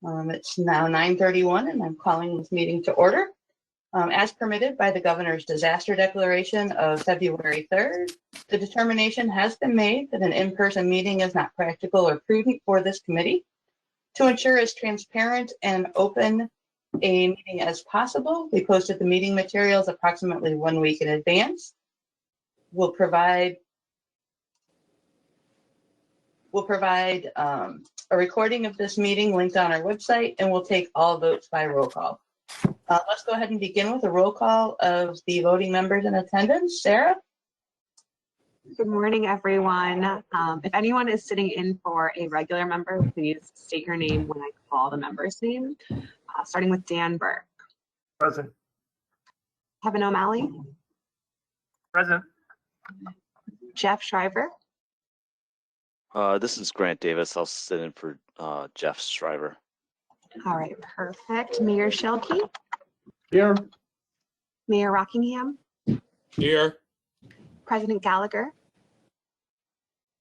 It's now 9:31 and I'm calling this meeting to order. As permitted by the Governor's Disaster Declaration of February 3rd, the determination has been made that an in-person meeting is not practical or prudent for this committee. To ensure as transparent and open a meeting as possible, we posted the meeting materials approximately 1 week in advance. We'll provide a recording of this meeting linked on our website, and we'll take all votes by roll call. Let's go ahead and begin with a roll call of the voting members in attendance. Sarah? Good morning, everyone. If anyone is sitting in for a regular member, please state your name when I call the member's name. Starting with Dan Burke. Present. Kevin O'Malley. Present. Jeff Shriver. This is Grant Davis. I'll sit in for Jeff Shriver. All right, perfect. Mayor Shelkey. Here. Mayor Rockingham. Here. President Gallagher.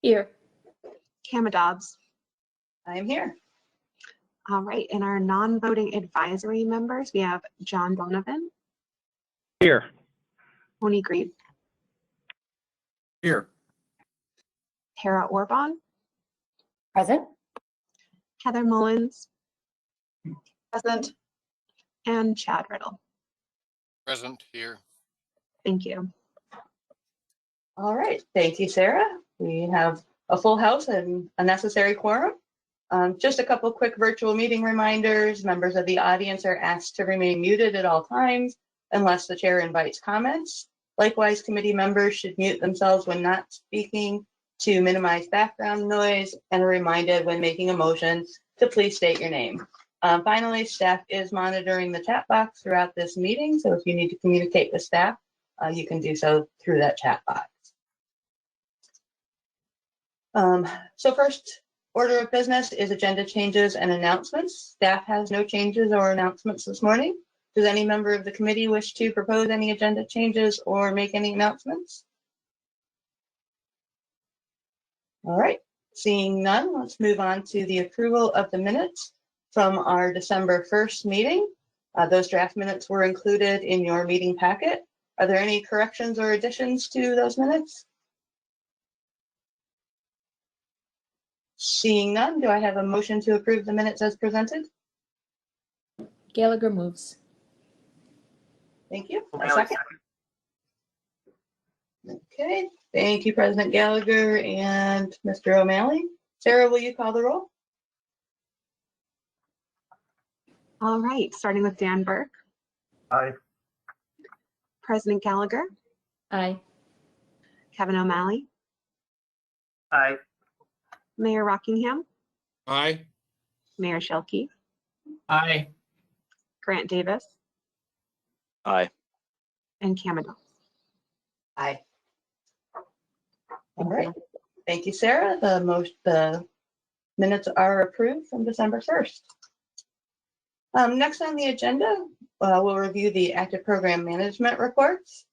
Here. Kama Dobbs. I am here. All right, and our non-voting advisory members, we have John Donovan. Here. Tony Green. Here. Tara Orban. Present. Heather Mullins. Present. And Chad Riddle. Present. Here. Thank you. All right, thank you, Sarah. We have a full house and a necessary quorum. Just a couple quick virtual meeting reminders. Members of the audience are asked to remain muted at all times unless the chair invites comments. Likewise, committee members should mute themselves when not speaking to minimize background noise, and are reminded when making a motion to please state your name. Finally, staff is monitoring the chat box throughout this meeting, so if you need to communicate with staff, you can do so through that chat box. So first order of business is agenda changes and announcements. Staff has no changes or announcements this morning. Does any member of the committee wish to propose any agenda changes or make any announcements? All right, seeing none, let's move on to the approval of the minutes from our December 1st meeting. Those draft minutes were included in your meeting packet. Are there any corrections or additions to those minutes? Seeing none, do I have a motion to approve the minutes as presented? Gallagher moves. Thank you. A second. Okay, thank you, President Gallagher and Mr. O'Malley. Sarah, will you call the roll? All right, starting with Dan Burke. Aye. President Gallagher. Aye. Kevin O'Malley. Aye. Mayor Rockingham. Aye. Mayor Shelkey. Aye. Grant Davis. Aye. And Kama Dobbs. Aye. All right. Thank you, Sarah. The minutes are approved from December 1st. Next on the agenda, we'll review the active program management reports.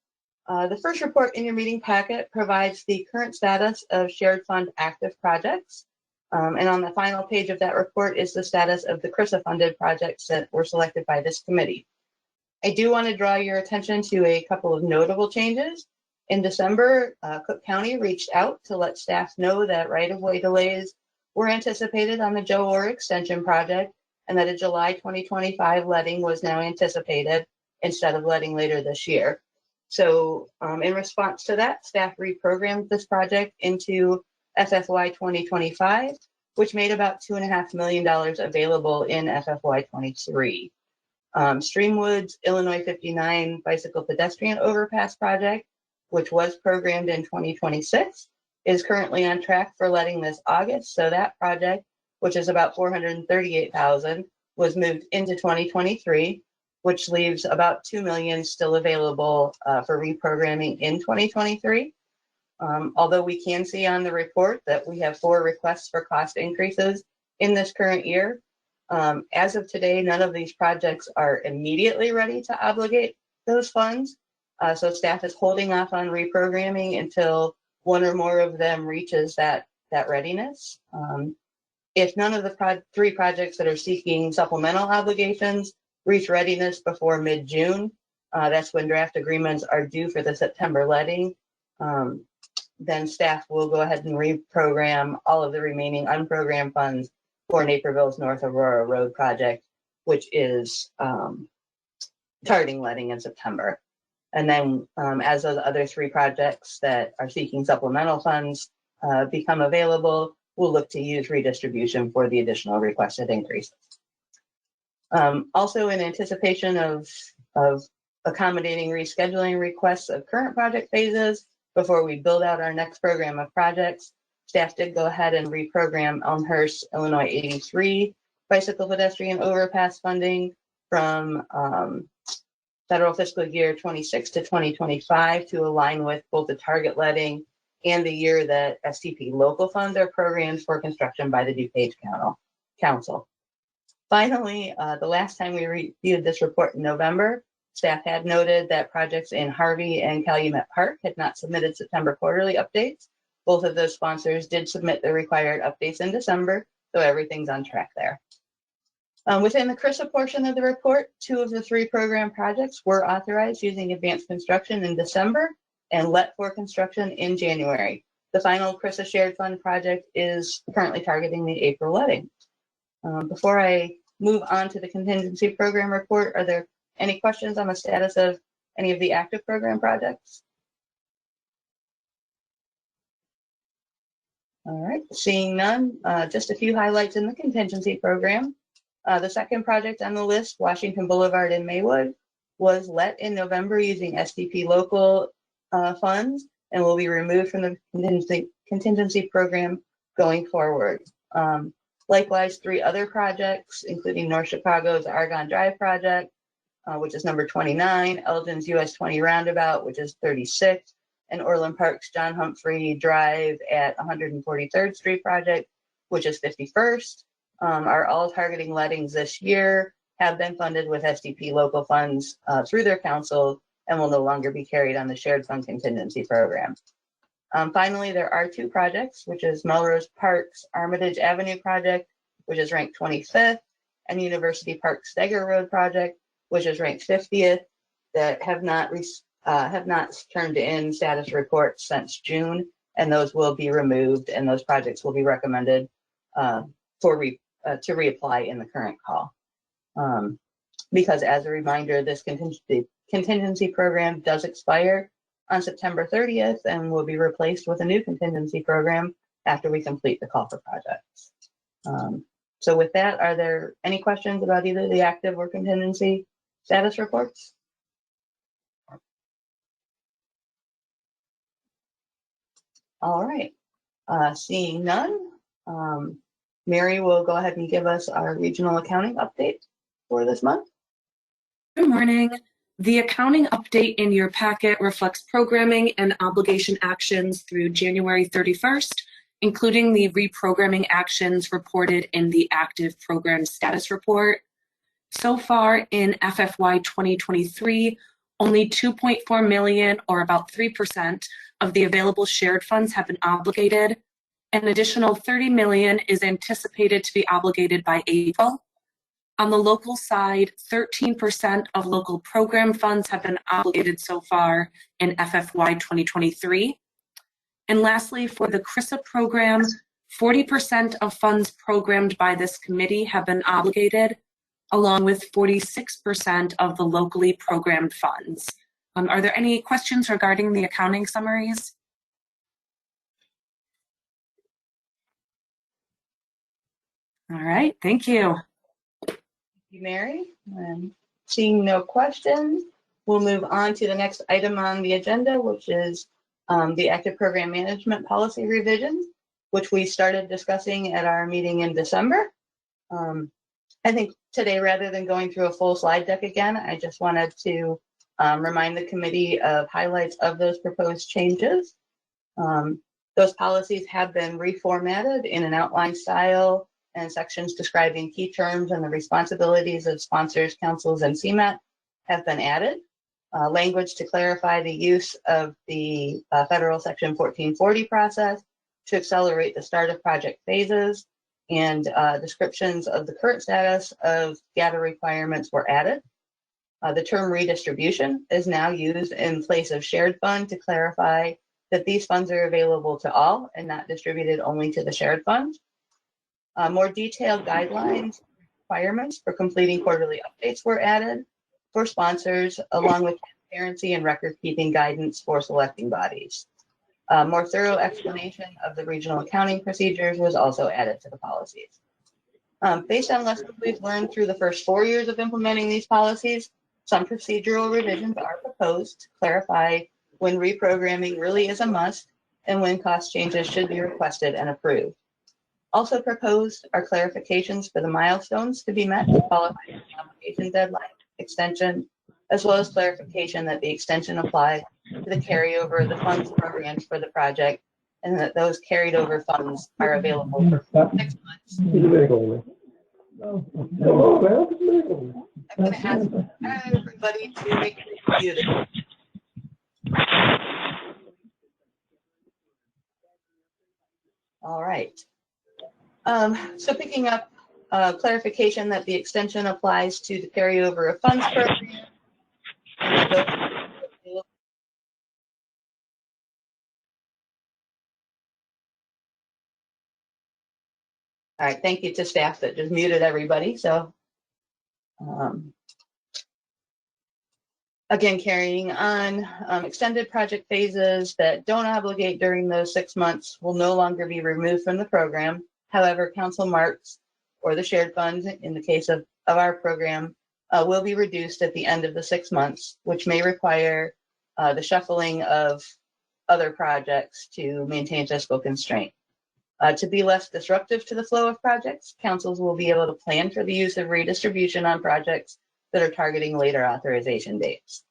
The first report in your meeting packet provides the current status of shared fund active projects. And on the final page of that report is the status of the CRISA funded projects that were selected by this committee. I do want to draw your attention to a couple of notable changes. In December, Cook County reached out to let staff know that right-of-way delays were anticipated on the Joe Orr Extension project, and that a July 2025 letting was now anticipated instead of letting later this year. So in response to that, staff reprogrammed this project into FFY 2025, which made about $2.5 million available in FFY 23. Streamwood's Illinois 59 bicycle pedestrian overpass project, which was programmed in 2026, is currently on track for letting this August. So that project, which is about $438,000, was moved into 2023, which leaves about $2 million still available for reprogramming in 2023. Although we can see on the report that we have 4 requests for cost increases in this current year. As of today, none of these projects are immediately ready to obligate those funds. So staff is holding off on reprogramming until one or more of them reaches that readiness. If none of the three projects that are seeking supplemental obligations reach readiness before mid-June, that's when draft agreements are due for the September letting, then staff will go ahead and reprogram all of the remaining unprogrammed funds for Naperville's North Aurora Road project, which is targeting letting in September. And then as those other three projects that are seeking supplemental funds become available, we'll look to use redistribution for the additional requested increases. Also, in anticipation of accommodating rescheduling requests of current project phases before we build out our next program of projects, staff did go ahead and reprogram Elmhurst, Illinois 83 bicycle pedestrian overpass funding from federal fiscal year 26 to 2025 to align with both the target letting and the year that STP local funds are programmed for construction by the DuPage Council. Finally, the last time we reviewed this report in November, staff had noted that projects in Harvey and Calumet Park had not submitted September quarterly updates. Both of those sponsors did submit the required updates in December, so everything's on track there. Within the CRISA portion of the report, 2 of the 3 program projects were authorized using advanced construction in December and let for construction in January. The final CRISA shared fund project is currently targeting the April letting. Before I move on to the contingency program report, are there any questions on the status of any of the active program projects? All right, seeing none, just a few highlights in the contingency program. The second project on the list, Washington Boulevard in Maywood, was let in November using STP local funds and will be removed from the contingency program going forward. Likewise, 3 other projects, including North Chicago's Argonne Drive project, which is number 29, Elgin's US 20 Roundabout, which is 36, and Orland Park's John Humphrey Drive at 143rd Street project, which is 51st, are all targeting lettings this year, have been funded with STP local funds through their council, and will no longer be carried on the shared fund contingency program. Finally, there are 2 projects, which is Melrose Park's Armitage Avenue project, which is ranked 25th, and University Park Steger Road project, which is ranked 50th, that have not turned in status reports since June, and those will be removed, and those projects will be recommended to reapply in the current call. Because as a reminder, this contingency program does expire on September 30th and will be replaced with a new contingency program after we complete the call for projects. So with that, are there any questions about either the active or contingency status reports? All right, seeing none, Mary will go ahead and give us our regional accounting update for this month. Good morning. The accounting update in your packet reflects programming and obligation actions through January 31st, including the reprogramming actions reported in the active program status report. So far in FFY 2023, only 2.4 million, or about 3%, of the available shared funds have been obligated. An additional 30 million is anticipated to be obligated by April. On the local side, 13% of local program funds have been obligated so far in FFY 2023. And lastly, for the CRISA program, 40% of funds programmed by this committee have been obligated, along with 46% of the locally programmed funds. Are there any questions regarding the accounting summaries? All right, thank you. Thank you, Mary. And seeing no questions, we'll move on to the next item on the agenda, which is the active program management policy revisions, which we started discussing at our meeting in December. I think today, rather than going through a full slide deck again, I just wanted to remind the committee of highlights of those proposed changes. Those policies have been reformatted in an outline style, and sections describing key terms and the responsibilities of sponsors, councils, and CMAT have been added. Language to clarify the use of the federal section 1440 process to accelerate the start of project phases, and descriptions of the current status of data requirements were added. The term redistribution is now used in place of shared fund to clarify that these funds are available to all and not distributed only to the shared fund. More detailed guidelines, requirements for completing quarterly updates were added for sponsors, along with transparency and record-keeping guidance for selecting bodies. More thorough explanation of the regional accounting procedures was also added to the policies. Based on lessons we've learned through the first 4 years of implementing these policies, some procedural revisions are proposed to clarify when reprogramming really is a must and when cost changes should be requested and approved. Also proposed are clarifications for the milestones to be met to qualify for the application deadline extension, as well as clarification that the extension applies to the carryover of the funds programs for the project, and that those carried over funds are available for 6 months. I'm going to ask everybody to make sure you mute it. All right. So picking up clarification that the extension applies to the carryover of funds program. All right, thank you to staff that just muted everybody. So again, carrying on, extended project phases that don't obligate during those 6 months will no longer be removed from the program. However, council marks or the shared funds in the case of our program will be reduced at the end of the 6 months, which may require the shuffling of other projects to maintain fiscal constraint. To be less disruptive to the flow of projects, councils will be able to plan for the use of redistribution on projects that are targeting later authorization dates.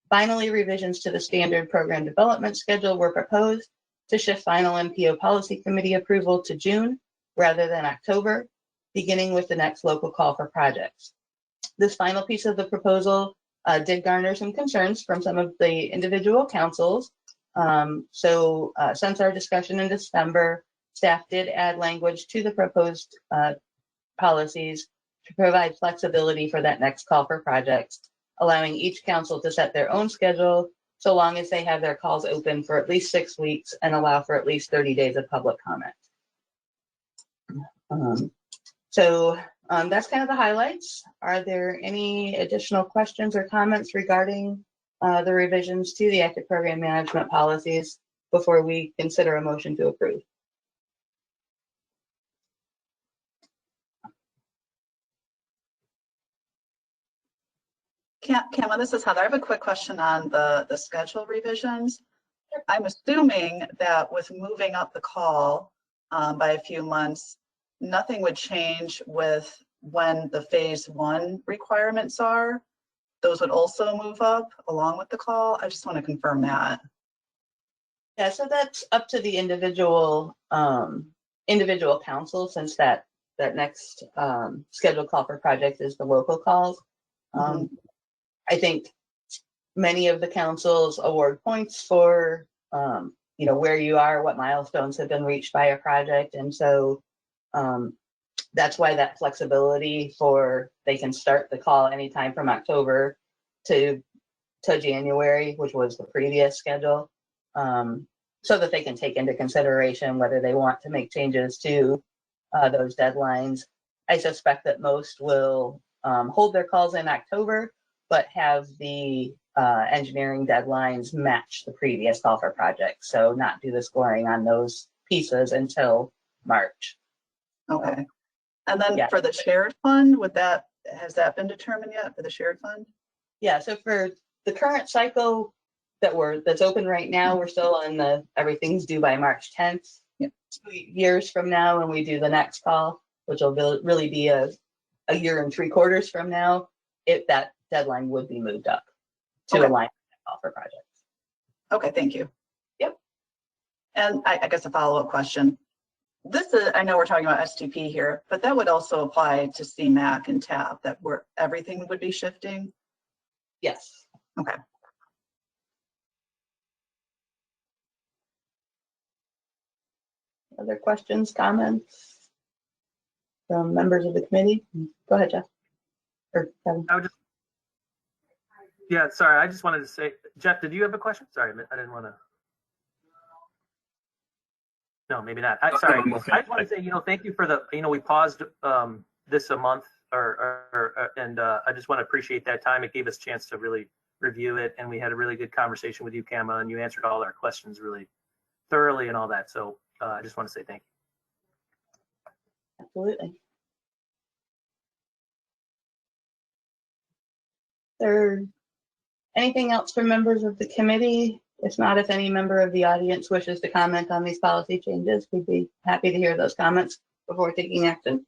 Finally, revisions to the standard program development schedule were proposed to shift final MPO policy committee approval to June rather than October, beginning with the next local call for projects. This final piece of the proposal did garner some concerns from some of the individual councils. Since our discussion in December, staff did add language to the proposed policies to provide flexibility for that next call for projects, allowing each council to set their own schedule so long as they have their calls open for at least 6 weeks and allow for at least 30 days of public comment. That's kind of the highlights. Are there any additional questions or comments regarding the revisions to the active program management policies before we consider a motion to approve? Kama, this is Heather. I have a quick question on the schedule revisions. I'm assuming that with moving up the call by a few months, nothing would change with when the phase 1 requirements are. Those would also move up along with the call. I just want to confirm that. Yeah, so that's up to the individual council, since that next scheduled call for project is the local calls. I think many of the councils award points for where you are, what milestones have been reached by a project, and so that's why that flexibility for they can start the call anytime from October to January, which was the previous schedule, so that they can take into consideration whether they want to make changes to those deadlines. I suspect that most will hold their calls in October, but have the engineering deadlines match the previous call for projects. So not do the scoring on those pieces until March. Okay. And then for the shared fund, has that been determined yet for the shared fund? Yeah, so for the current cycle that's open right now, we're still in everything's due by March 10th. Yep. 2 years from now, when we do the next call, which will really be a year and 3 quarters from now, if that deadline would be moved up to align with that call for projects. Okay, thank you. Yep. And I guess a follow-up question. I know we're talking about STP here, but that would also apply to CMAC and TAP, that everything would be shifting? Yes. Okay. Other questions, comments? from members of the committee? Go ahead, Jeff. Or Kevin. Yeah, sorry, I just wanted to say, Jeff, did you have a question? Sorry, I didn't want to. No, maybe not. Sorry, I just want to say, thank you for the, we paused this a month and I just want to appreciate that time. It gave us a chance to really review it, and we had a really good conversation with you, Kama, and you answered all our questions really thoroughly and all that. So I just want to say thank you. Absolutely. There anything else from members of the committee? If not, if any member of the audience wishes to comment on these policy changes, we'd be happy to hear those comments before taking action.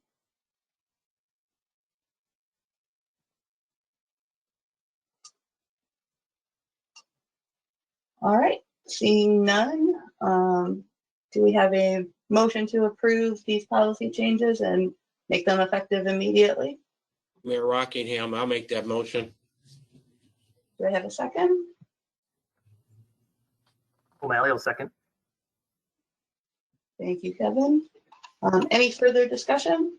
All right, seeing none, do we have a motion to approve these policy changes and make them effective immediately? Mayor Rockingham, I'll make that motion. Do I have a second? O'Malley will second. Thank you, Kevin. Any further discussion?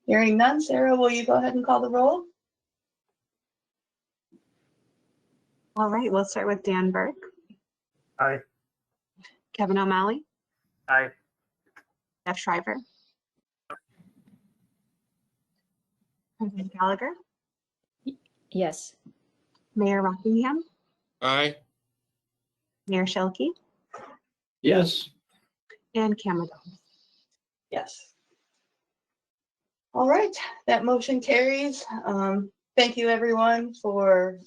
Hearing none, Sarah, will you go ahead and call the roll? All right, we'll start with Dan Burke, Aye. Kevin O'Malley, Aye. Jeff Shriver, President Gallagher, Yes. Mayor Rockingham, Aye. Mayor Shilkey, Yes. and Kama. Yes. All right, that motion carries. Thank you, everyone, for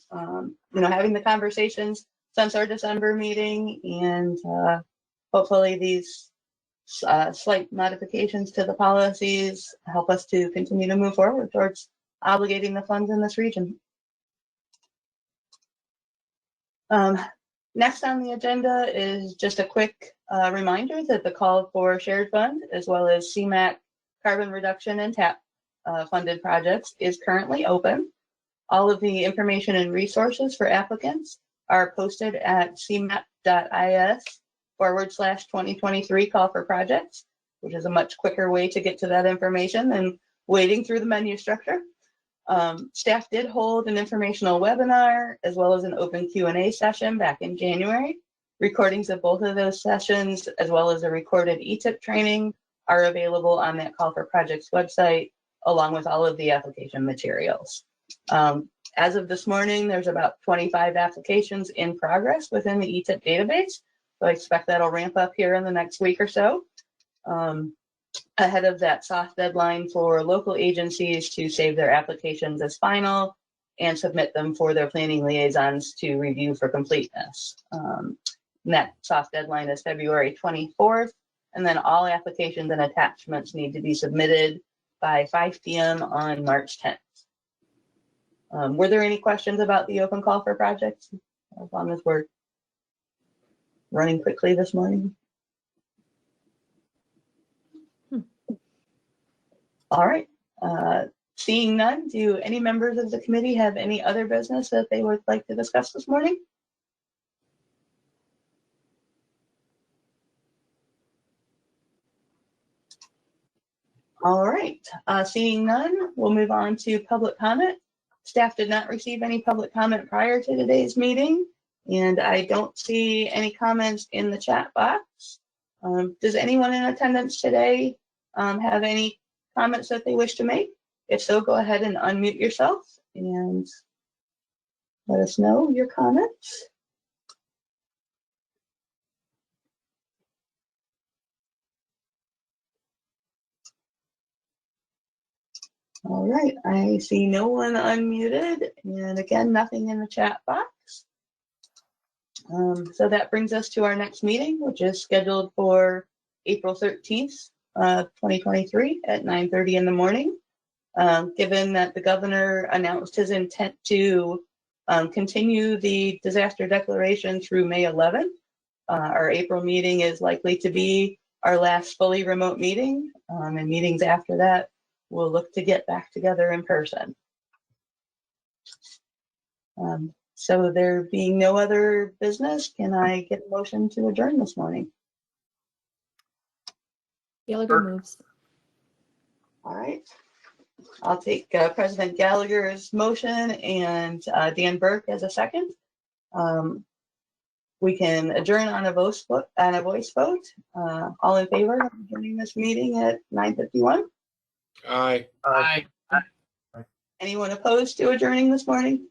having the conversations since our December meeting, and hopefully these slight modifications to the policies help us to continue to move forward towards obligating the funds in this region. Next on the agenda is just a quick reminder that the call for shared fund as well as CMAQ carbon reduction and TAP funded projects is currently open. All of the information and resources for applicants are posted at cmap.is/2023 call for projects, which is a much quicker way to get to that information than wading through the menu structure. Staff did hold an informational webinar as well as an open Q&A session back in January. Recordings of both of those sessions, as well as a recorded ETIP training, are available on that Call for Projects website, along with all of the application materials. As of this morning, there's about 25 applications in progress within the ETIP database. So I expect that'll ramp up here in the next week or so. Ahead of that soft deadline for local agencies to save their applications as final and submit them for their planning liaisons to review for completeness. That soft deadline is February 24th, and then all applications and attachments need to be submitted by 5 p.m. on March 10th. Were there any questions about the open call for projects? As long as we're running quickly this morning. All right. Seeing none, do any members of the committee have any other business that they would like to discuss this morning? All right. Seeing none, we'll move on to public comment. Staff did not receive any public comment prior to today's meeting, and I don't see any comments in the chat box. Does anyone in attendance today have any comments that they wish to make? If so, go ahead and unmute yourself and let us know your comments. All right, I see no one unmuted, and again, nothing in the chat box. So that brings us to our next meeting, which is scheduled for April 13th, 2023 at 9:30 in the morning. Given that the governor announced his intent to continue the disaster declaration through May 11th, our April meeting is likely to be our last fully remote meeting, and meetings after that we'll look to get back together in person. So there being no other business, can I get a motion to adjourn this morning? Gallagher Burke. moves. All right. I'll take President Gallagher's motion and Dan Burke as a second. We can adjourn on a voice vote. All in favor of adjourning this meeting at 9:51? Aye. Aye. Anyone opposed to adjourning this morning?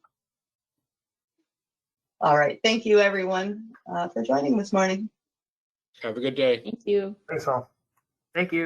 All right. Thank you, everyone, for joining this morning. Have a good day. Thank you. Thanks all. Thank you.